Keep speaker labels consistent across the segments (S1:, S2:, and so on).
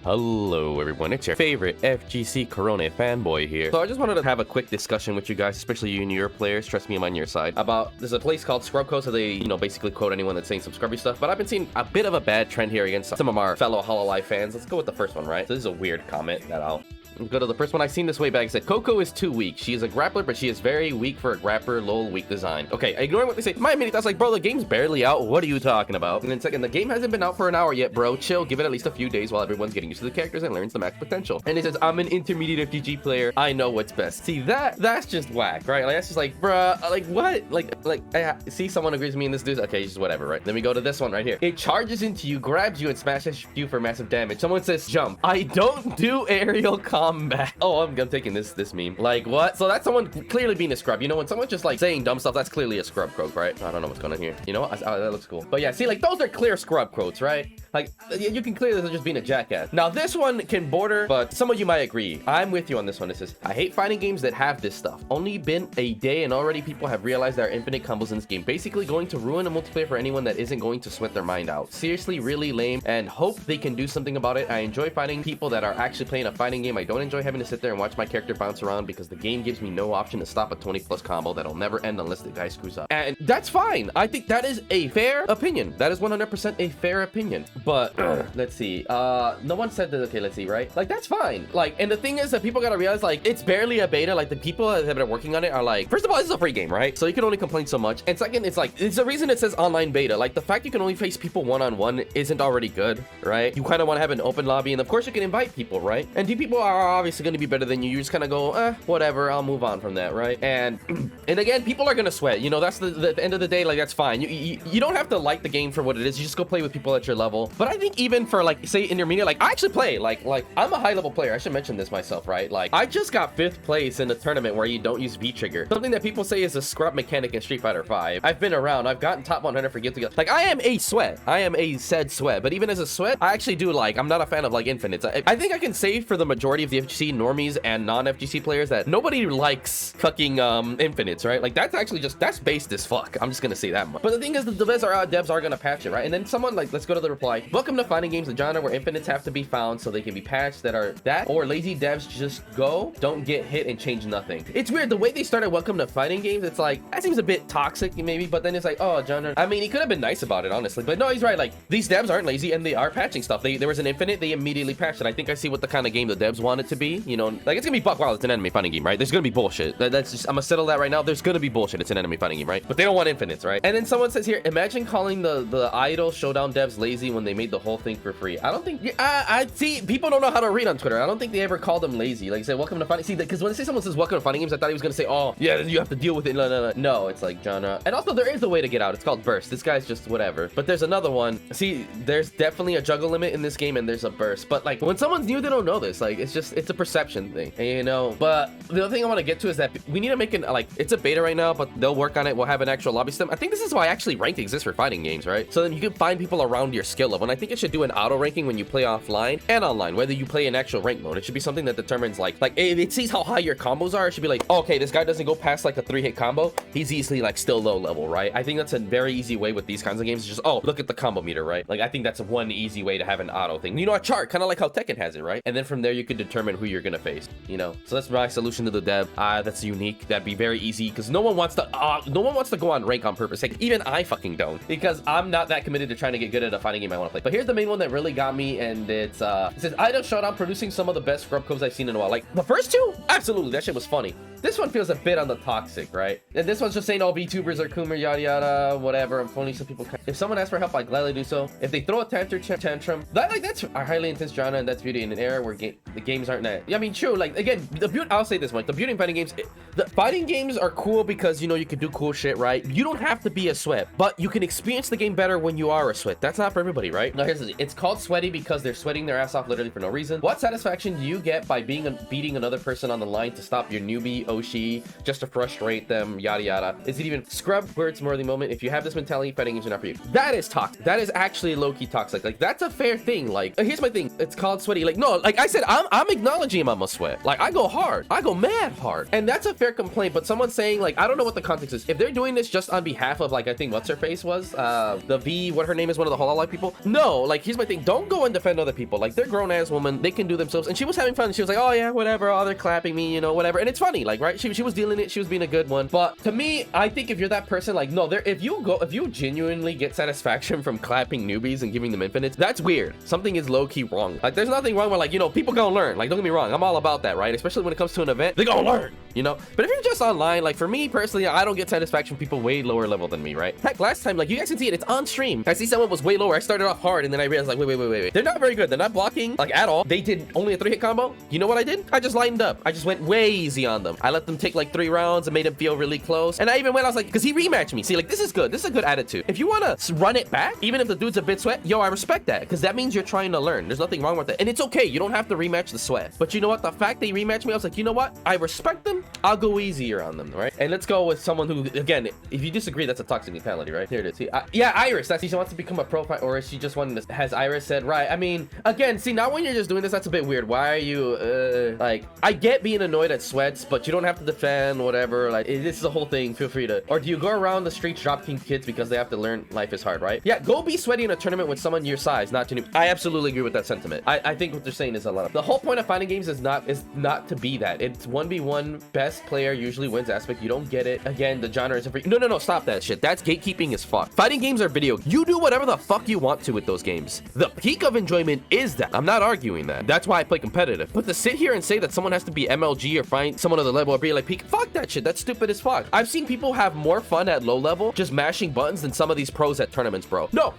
S1: Hello everyone, it's your favorite FGC Corona fanboy here. So I just wanted to have a quick discussion with you guys, especially you New York players, trust me, I'm on your side, about there's a place called Scrub Code, so they, basically quote anyone that's saying some scrubby stuff, but I've been seeing a bit of a bad trend here against some of our fellow Hololive fans. Let's go with the first one, right? So this is a weird comment that I'll go to the first one. I seen this way back. It said, Coco is too weak. She is a grappler, but she is very weak for a grappler, lol, weak design. Okay, ignoring what they say, my immediate thoughts like, bro, the game's barely out. What are you talking about? And then second, the game hasn't been out for an hour yet, bro. Chill, give it at least a few days while everyone's getting used to the characters and learns the max potential. And it says, I'm an intermediate FGG player. I know what's best. See, that's just whack, right? Like, that's just like, bruh, like, what? Like, I see someone agrees with me in this dude. Okay, just whatever, right? Then we go to this one right here. It charges into you, grabs you, and smashes you for massive damage. Someone says, jump. I don't do aerial combat. Oh, I'm taking this meme. Like, what? So that's someone clearly being a scrub. You know, when someone's just like saying dumb stuff, that's clearly a scrub quote, right? I don't know what's going on here. You know what? That looks cool. But yeah, see, like, those are clear scrub quotes, right? Like, you can clearly they're just being a jackass. Now, this one can border, but some of you might agree. I'm with you on this one. It says, I hate fighting games that have this stuff. Only been a day and already people have realized there are infinite combos in this game. Basically going to ruin a multiplayer for anyone that isn't going to sweat their mind out. Seriously, really lame, and hope they can do something about it. I enjoy fighting people that are actually playing a fighting game. I don't enjoy having to sit there and watch my character bounce around because the game gives me no option to stop a 20+ combo that'll never end unless the guy screws up. And that's fine. I think that is a fair opinion. That is 100% a fair opinion. But let's see. No one said that. Okay, let's see, right? Like, that's fine. Like, and the thing is that people gotta realize, like, it's barely a beta. Like, the people that have been working on it are like, first of all, this is a free game, right? So you can only complain so much. And second, it's like, it's the reason it says online beta. Like, the fact you can only face people one-on-one isn't already good, right? You kind of want to have an open lobby, and of course you can invite people, right? And the people are obviously going to be better than you. You just kind of go, whatever, I'll move on from that, right? And again, people are gonna sweat. You know, that's the end of the day. Like, that's fine. You don't have to like the game for what it is. You just go play with people at your level. But I think even for, like, say intermediate, like, I actually play like I'm a high level player. I should mention this myself, right? Like, I just got 5th place in a tournament where you don't use V trigger, something that people say is a scrub mechanic in Street Fighter 5. I've been around. I've gotten top 100 for Guilty Gear. Like, I am a sweat. I am a said sweat. But even as a sweat, I actually do, like, I'm not a fan of, like, infinites. I think I can say for the majority of the FGC normies and non-FGC players that nobody likes fucking infinites, right? Like, that's actually just, that's based as fuck. I'm just gonna say that much. But the thing is, the devs are gonna patch it, right? And then someone, like, let's go to the reply. Welcome to fighting games, a genre where infinites have to be found so they can be patched that are that, or lazy devs just go, don't get hit, and change nothing. It's weird, the way they started welcome to fighting games, it's like, that seems a bit toxic maybe, but then it's like, oh, genre. I mean, he could have been nice about it, honestly, but no, he's right. Like, these devs aren't lazy and they are patching stuff. There was an infinite, they immediately patched it. I think I see what the kind of game the devs want it to be, you know, like, it's gonna be buck wild. It's an anime fighting game, right? There's gonna be bullshit. That's just, I'm gonna settle that right now. There's gonna be bullshit. It's an anime fighting game, right? But they don't want infinites, right? And then someone says here, imagine calling the idol showdown devs lazy when they made the whole thing for free. I don't think, I see, people don't know how to read on Twitter. I don't think they ever called them lazy. Like, say, welcome to fighting. See, because when they say someone says welcome to fighting games, I thought he was gonna say, oh, yeah, you have to deal with it. No, it's like genre. And also, there is a way to get out. It's called burst. This guy's just whatever. But there's another one. See, there's definitely a juggle limit in this game, and there's a burst. But, like, when someone's new, they don't know this. Like, it's a perception thing, and, you know. But the other thing I want to get to is that we need to make an, like, it's a beta right now, but they'll work on it. We'll have an actual lobby system. I think this is why actually ranked exists for fighting games, right? So then you can find people around your skill level. And I think it should do an auto ranking when you play offline and online, whether you play in actual rank mode. It should be something that determines, like it sees how high your combos are. It should be like, oh, okay, this guy doesn't go past like a 3-hit combo. He's easily like still low level, right? I think that's a very easy way with these kinds of games. It's just, oh, look at the combo meter, right? Like, I think that's one easy way to have an auto thing. You know, a chart, kind of like how Tekken has it, right? And then from there, you could determine who you're gonna face, you know? So that's my solution to the dev. That's unique. That'd be very easy because no one wants to go on rank on purpose. Like, even I fucking don't, because I'm not that committed to trying to get good at a fighting game I want to play. But here's the main one that really got me, and it says, Idol Showdown producing some of the best scrub codes I've seen in a while. Like, the first two, absolutely, that shit was funny. This one feels a bit on the toxic, right? And this one's just saying, oh, VTubers are coomer, yada yada, whatever. I'm phoning some people. If someone asks for help, I gladly do so. If they throw a tantrum, that's a highly intense genre, and that's beauty in an era where the games aren't that. Yeah, I mean, true. Like, again, I'll say this much: the beauty in fighting games, the fighting games are cool because, you know, you can do cool shit, right? You don't have to be a sweat, but you can experience the game better when you are a sweat. That's not for everybody, right? Now, here's the thing. It's called sweaty because they're sweating their ass off literally for no reason. What satisfaction do you get by beating another person on the line to stop your newbie Oshi just to frustrate them, yada yada. Is it even scrub where it's worthy moment? If you have this mentality, fighting games are not for you. That is toxic. That is actually low-key toxic. Like, that's a fair thing. Like, here's my thing. It's called sweaty. Like, no, like I said, I'm acknowledging I'm a sweat. Like, I go hard. I go mad hard. And that's a fair complaint. But someone saying, like, I don't know what the context is. If they're doing this just on behalf of, like, I think what's her face was, the V, what her name is, one of the Hololive people. No, like, here's my thing. Don't go and defend other people. Like, they're grown-ass women. They can do themselves. And she was having fun. She was like, oh yeah, whatever. Oh, they're clapping me, you know, whatever. And it's funny, like, right? She was dealing it. She was being a good one. But to me, I think if you're that person, like, no, if you genuinely get satisfaction from clapping newbies and giving them infinites, that's weird. Something is low-key wrong. Like, there's nothing wrong with, like, you know, people gonna learn. Like, don't get me wrong. I'm all about that, right? Especially when it comes to an event, they gonna learn, you know? But if you're just online, like, for me personally, I don't get satisfaction from people way lower level than me, right? Heck, last time, like, you guys can see it. It's on stream. I see someone was way lower. I started off hard, and then I realized, like, wait. They're not very good. They're not blocking, like, at all. They did only a 3-hit combo. You know what I did? I just lightened up. I just went way easy on them. I let them take, like, 3 rounds and made them feel really close. And I even went, I was like, because he rematched me. See, like, this is good. This is a good attitude. If you want to run it back, even if the dude's a bit sweat, yo, I respect that, because that means you're trying to learn. There's nothing wrong with it. And it's okay. You don't have to rematch the sweat. But you know what? The fact they rematched me, I was like, you know what? I respect them. I'll go easier on them, right? And let's go with someone who, again, if you disagree, that's a toxic mentality, right? Here it is. See, yeah, Iris. That's she wants to become a pro fighter, or is she just wanting to, has Iris said, right? I mean, again, see, now when you're just doing this, that's a bit weird. Why are you, like, I get being annoyed at sweats, but you don't have to defend, whatever. Like, this is a whole thing. Feel free to, or do you go around the streets dropping kids because they have to learn life is hard, right? Yeah, go be sweaty in a tournament with someone your size, not to. I absolutely agree with that sentiment. I think what they're saying is a lot of, the whole point of fighting games is not to be that. It's 1v1, best player usually wins aspect. You don't get it. Again, the genre isn't free. No, stop that shit. That's gatekeeping as fuck. Fighting games are video. You do whatever the fuck you want to with those games. The peak of enjoyment is that. I'm not arguing that. That's why I play competitive. But to sit here and say that someone has to be MLG or find someone on the level or be like peak, fuck that shit. That's stupid as fuck. I've seen people have more fun at low level just mashing buttons than some of these pros at tournaments, bro. No.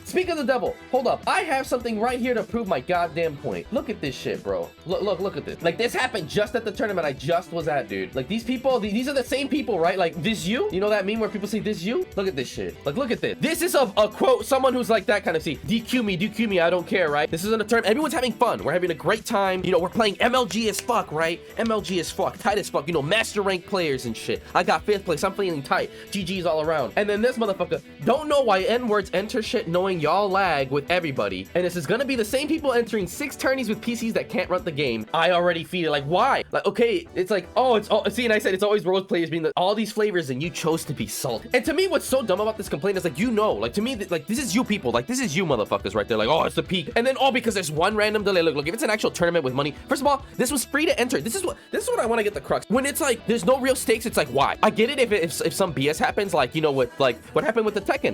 S1: Speak of the devil. Hold up. I have something right here to prove my goddamn point. Look at this shit, bro. Look at this. Like, this happened just at the tournament I just was at, dude. Like, these people, these are the same people, right? Like, this you? You know that meme where people say this you? Look at this shit. Like, look at this. This is a quote, someone who's like that kind of, see, DQ me, I don't care, right? This isn't a tournament. Everyone's having fun. We're having a great time. You know, we're playing MLG as fuck, right? MLG as fuck, tight as fuck, you know, master rank players and shit. I got 5th place. I'm feeling tight. GG's all around. And then this motherfucker don't know why N-words enter shit knowing y'all lag with everybody. And this is gonna be the same people entering 6 tourneys with PCs that can't run the game. I already feel it. Like, why? Like, okay, it's like, oh, it's all, see, and I said it's always rose players being all these flavors and you chose to be salty. And to me, what's so dumb about this complaint is like, you know, like, to me, like, this is you people. Like, this is you motherfuckers right there. Like, oh, it's the peak. And then all because there's one random delay. Look, if it's an actual tournament with money, first of all, this was free to enter. This is what I want to get the crux. When it's like, there's no real stakes, it's like, why? I get it if some BS happens, like, you know, with like what happened with the Tekken.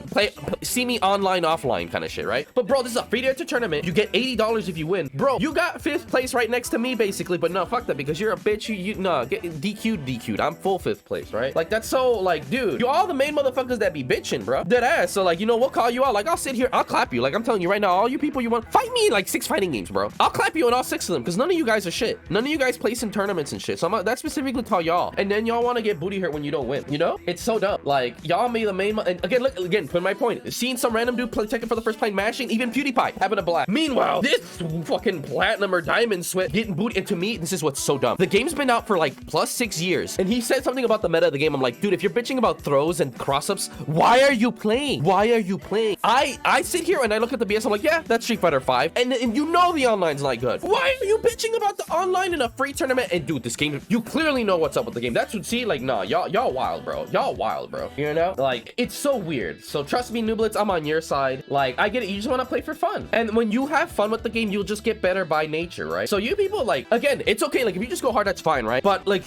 S1: See me online, offline kind of shit, right? But bro, this is a free to enter tournament. You get $80 if you win. Bro, you got 5th place right next to me, basically. But no, fuck that, because you're a bitch. No, get DQ'd. I'm full 5th place, right? Like, that's so, like, dude, you all the main motherfuckers that be bitching, bro. Dead ass. So, like, you know, we'll call you out. Like, I'll sit here, I'll clap you. Like, I'm telling you right now, all you people you want, fight me in like 6 fighting games, bro. I'll clap you in all 6 of them, because none of you guys are shit. None of you guys place in tournaments and shit. So that's specifically tell y'all. And then y'all want to get booty hurt when you don't win, you know? It's so dumb. Like, y'all made the main, and again, look, again, put my point. Seeing some random dude play Tekken for the first time mashing, even PewDiePie having a blast. Meanwhile, this fucking platinum or diamond sweat getting booty, and to me, this is what's so dumb. The game's been out for like +6 years, and he said something about the meta of the game. I'm like, dude, if you're bitching about throws and cross-ups, why are you playing? Why are you playing? I sit here and I look at the BS, I'm like, yeah, that's Street Fighter 5, and you know the online's not good. Why are you bitching about the online in a free tournament? And dude, this game, you clearly know what's up with the game. That's what, see, like, nah, y'all wild, bro. Y'all wild, bro. You know? Like, it's so weird. So trust me, nooblets, I'm on your side. Like, I get it. You just want to play for fun. And when you have fun with the game, you'll just get better by nature, right? So you people, like, again, it's okay. Like, if you just go hard, that's fine, right? But like,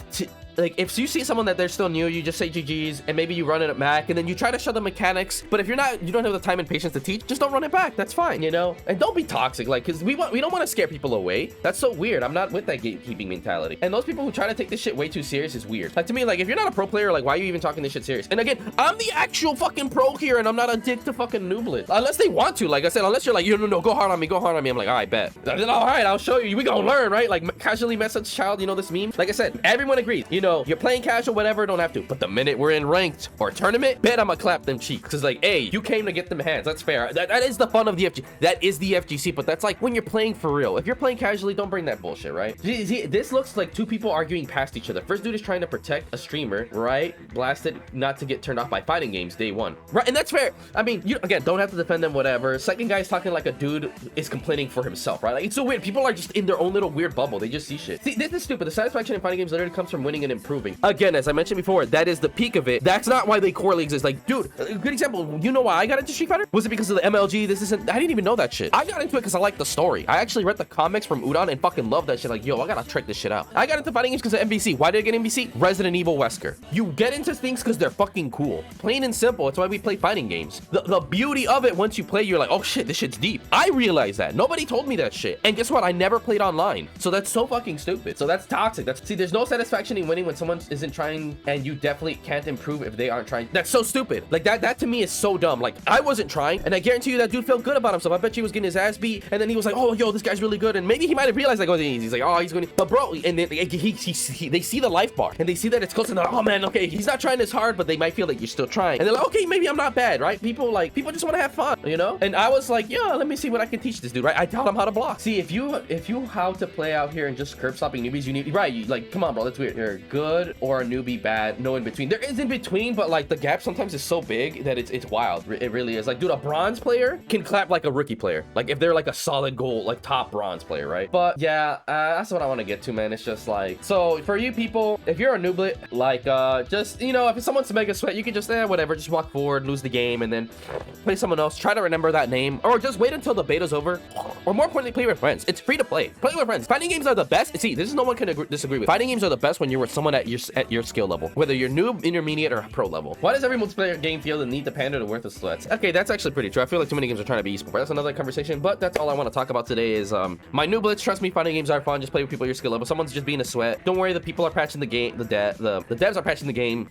S1: if you see someone that they're still new, you just say GG's, and maybe you run it at Mac, and then you try to show the mechanics. But if you don't have the time and patience to teach, just don't run it back. That's fine, you know? And don't be toxic, like, because we don't want to scare people away. That's so weird. I'm not with that gatekeeping mentality. And those people who try to take this shit way too serious is weird. Like, to me, like, if you're not a pro player, like, why are you even talking this shit serious? And again, I'm the actual fucking pro here, and I'm not a dick to fucking nooblets. Unless they want to, like I said, unless you're like, no, go hard on me. I'm like, all right, bet. Then, all right, I'll show you. We gonna learn, right? Like, casually message child, you know this meme? Like I said, everyone agrees. You know, you're playing casual, whatever, don't have to. But the minute we're in ranked or tournament, bet I'm gonna clap them cheeks. Cause like, hey, you came to get them hands. That's fair. That is the fun of the FGC. That is the FGC, but that's like when you're playing for real. If you're playing casually, don't bring that bullshit, right? See, this looks like two people arguing past each other. First dude is trying to protect a streamer, right? Blasted not to get turned off by fighting games day one. Right, and that's fair. I mean, you again don't have to defend them, whatever. Second guy's talking like a dude is complaining for himself, right? Like it's so weird. People are just in their own little weird bubble. They just see shit. See, this is stupid. The satisfaction in fighting games literally comes from winning and improving. Again, as I mentioned before, that is the peak of it. That's not why they corely exist. Like, dude, a good example. You know why I got into Street Fighter? Was it because of the MLG? This isn't. I didn't even know that shit. I got into it because I liked the story. I actually read the comics from Udon and fucking loved that shit. Like, yo, I gotta check this shit out. I got into fighting games because of MVC. Why did I get MVC? Resident Evil Wesker. You get into things because they're fucking cool. Plain and simple. It's why we play fighting games. The beauty of it, once you play, you're like, oh shit, this shit's deep. I realized that. Nobody told me that shit. And guess what? I never played online. So that's so fucking stupid. So that's toxic. See, there's no satisfaction in winning when someone isn't trying, and you definitely can't improve if they aren't trying. That's so stupid. Like that to me is so dumb. Like I wasn't trying, and I guarantee you that dude felt good about himself. I bet you he was getting his ass beat, and then he was like, oh yo, this guy's really good. And maybe he might have realized like, oh, he's like, oh, he's going to, but bro, and then they see the life bar and they see that it's close, and they're like, oh man, okay, he's not trying as hard, but they might feel like you're still trying, and they're like, okay, maybe I'm not bad, right? People just want to have fun, you know? And I was like, yeah, let me see what I can teach this dude, right? I taught him how to block. See, if you how to play out here and just curb stopping newbies, you need, right? You like, come on, bro, that's weird. You're good or a newbie bad, no in between. There is in between, but like the gap sometimes is so big that it's wild. It really is. Like, dude, a bronze player can clap like a rookie player, like if they're like a solid gold, like top bronze player, right? But yeah, that's what I want to get to, man. It's just like, so for you people, if you're a nooblet, like just, you know, if someone's mega sweat, you can just whatever, just walk forward, lose the game, and then play someone else. Try to remember that name, or just wait until the beta's over, or more importantly, play with friends. It's free to play. Play with friends. Fighting games are the best. See, this is no one can disagree with. Fighting games are the best when you're with someone at your skill level, whether you're noob, intermediate, or pro level. Why does every multiplayer game feel the need to pander to worthless sweats? Okay, that's actually pretty true. I feel like too many games are trying to be esports. That's another conversation, but that's all I want to talk about today is my nooblets. Trust me, fighting games are fun. Just play with people at your skill level. Someone's just being a sweat. Don't worry, the people are patching the game. The devs are patching the game.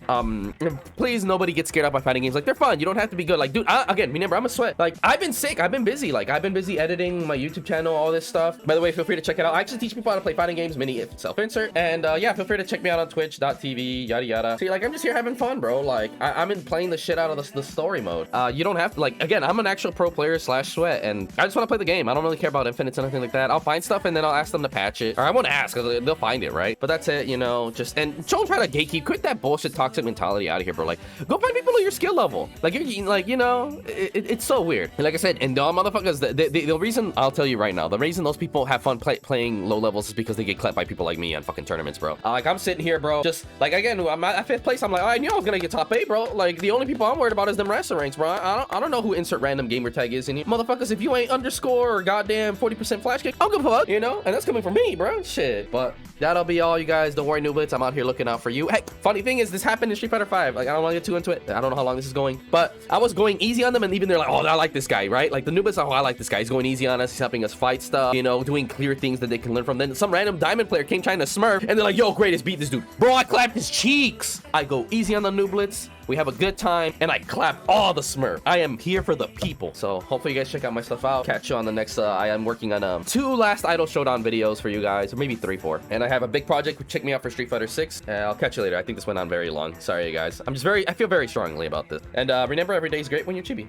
S1: Please, nobody get scared off by fighting games. Like, they're fun. You don't have to be good. Like, dude, again, remember, I'm a sweat. Like, I've been sick. I've been busy. Like, I've been busy editing my YouTube channel, all this stuff. By the way, feel free to check it out. I actually teach people how to play fighting games, mini self-insert. And yeah, feel free to check me out on twitch.tv, yada yada. See, like, I'm just here having fun, bro. Like, I'm in playing the shit out of the story mode. You don't have to, like, again, I'm an actual pro player / sweat, and I just want to play the game. I don't really care about infinites or anything like that. I'll find stuff and then I'll ask them to patch it, or I won't ask because they'll find it, right? But that's it, you know. Just, and don't try to gatekeep. Quit that bullshit toxic mentality out of here, bro. Like, go find people at your skill level. Like, you're like, you know, it's so weird. And like I said, and the motherfuckers, the reason, I'll tell you right now, the reason those people have fun playing low levels is because they get clapped by people like me on fucking tournaments, bro. Like, I'm sitting here, bro, just like, again, I'm at 5th place. I'm like, oh, I knew I was gonna get top 8, bro. Like, the only people I'm worried about is them wrestler ranks, bro. I don't know who insert random gamer tag is in here. Motherfuckers, if you ain't underscore or goddamn 40% flash kick, I'll give a fuck, you know? And that's coming from me, bro. Shit. But that'll be all, you guys. Don't worry, nooblets. I'm out here looking out for you. Hey, funny thing is, this happened in Street Fighter 5. Like, I don't want to get too into it. I don't know how long this is going, but I was going easy on them, and even they're like, oh, I like this guy, right? Like, the nooblets, oh, I like this guy. He's going easy on us. He's helping us fight stuff, you know, doing clear things that they can learn from. Then some random diamond player came trying to smurf, and they're like, yo, greatest, beat this dude. Bro, I clapped his cheeks. I go easy on the nooblets. We have a good time, and I clap all the smurf. I am here for the people. So hopefully you guys check out my stuff out. Catch you on the next, I am working on 2 last Idol Showdown videos for you guys, or maybe 3, 4. And I have a big project. Check me out for Street Fighter 6. I'll catch you later. I think this went on very long. Sorry, you guys. I feel very strongly about this. And remember, every day is great when you're chibi.